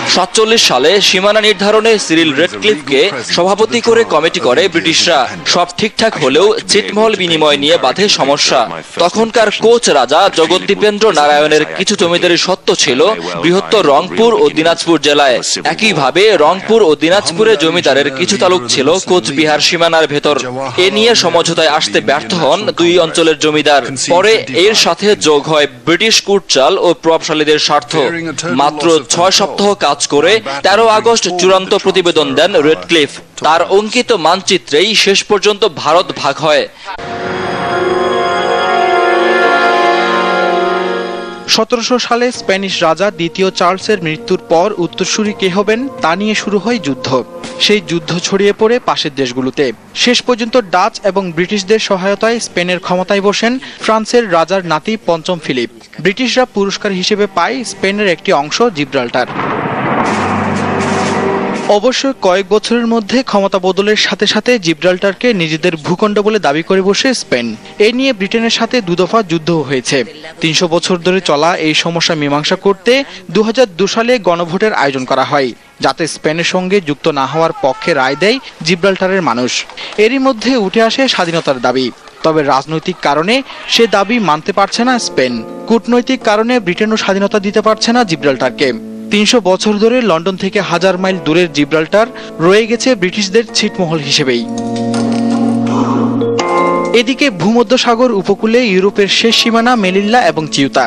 1947 সালে সীমানা নির্ধারণে সিরিল রেডক্লিফকে সভাপতি করে কমিটি করে ব্রিটিশরা। সব ঠিকঠাক হলেও ছিটমহল বিনিময় নিয়ে বাধে সমস্যা। তখনকার কোচ রাজা জগদ্দীপেন্দ্র নারায়ণের কিছু জমিদারি সত্ত্ব ছিল বৃহত্তর রংপুর ও দিনাজপুর জেলায়। একইভাবে রংপুর ও দিনাজপুরে জমিদারের কিছু তালুক ছিল কোচবিহার সীমানার ভেতর। এ নিয়ে সমঝোতায় আসতে ব্যর্থ হন দুই অঞ্চলের জমিদার। পরে এর সাথে যোগ হয় ব্রিটিশ কুটচাল ও প্রভাবশালীদের স্বার্থ। মাত্র 6 সপ্তাহ কাজ করে 13 আগস্ট চূড়ান্ত প্রতিবেদন দেন রেডক্লিফ। তার অঙ্কিত মানচিত্রেই শেষ পর্যন্ত ভারত ভাগ হয়। 1700 সালে স্প্যানিশ রাজা দ্বিতীয় চার্লসের মৃত্যুর পর উত্তরসূরি কে হবেন তা নিয়ে শুরু হয় যুদ্ধ। সেই যুদ্ধ ছড়িয়ে পড়ে পাশের দেশগুলোতে। শেষ পর্যন্ত ডাচ এবং ব্রিটিশদের সহায়তায় স্পেনের ক্ষমতায় বসেন ফ্রান্সের রাজার নাতি পঞ্চম ফিলিপ। ব্রিটিশরা পুরস্কার হিসেবে পায় স্পেনের একটি অংশ জিব্রাল্টার। অবশ্য কয়েক বছরের মধ্যে ক্ষমতা বদলের সাথে সাথে জিব্রাল্টারকে নিজেদের ভূখণ্ড বলে দাবি করে বসে স্পেন। এ নিয়ে ব্রিটেনের সাথে দুদফা যুদ্ধ হয়েছে। 300 বছর ধরে চলা এই সমস্যা মীমাংসা করতে 2002 সালে গণভোটের আয়োজন করা হয়, যাতে স্পেনের সঙ্গে যুক্ত না হওয়ার পক্ষে রায় দেয় জিব্রাল্টারের মানুষ। এরই মধ্যে উঠে আসে স্বাধীনতার দাবি। তবে রাজনৈতিক কারণে সে দাবি মানতে পারছে না স্পেন। কূটনৈতিক কারণে ব্রিটেনও স্বাধীনতা দিতে পারছে না জিব্রাল্টারকে। 300 বছর ধরে লন্ডন থেকে 1000 মাইল দূরের জিব্রাল্টার রয়ে গেছে ব্রিটিশদের ছিটমহল হিসেবেই। এদিকে ভূমধ্যসাগর উপকূলে ইউরোপের শেষ সীমানা মেলিল্লা এবং চিউতা।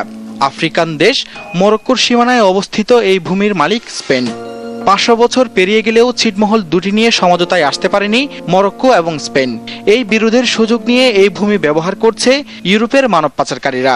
আফ্রিকান দেশ মরক্কোর সীমানায় অবস্থিত এই ভূমির মালিক স্পেন। 500 বছর পেরিয়ে গেলেও ছিটমহল দুটি নিয়ে সমঝোতায় আসতে পারেনি মরক্কো এবং স্পেন। এই বিরোধের সুযোগ নিয়ে এই ভূমি ব্যবহার করছে ইউরোপের মানব পাচারকারীরা।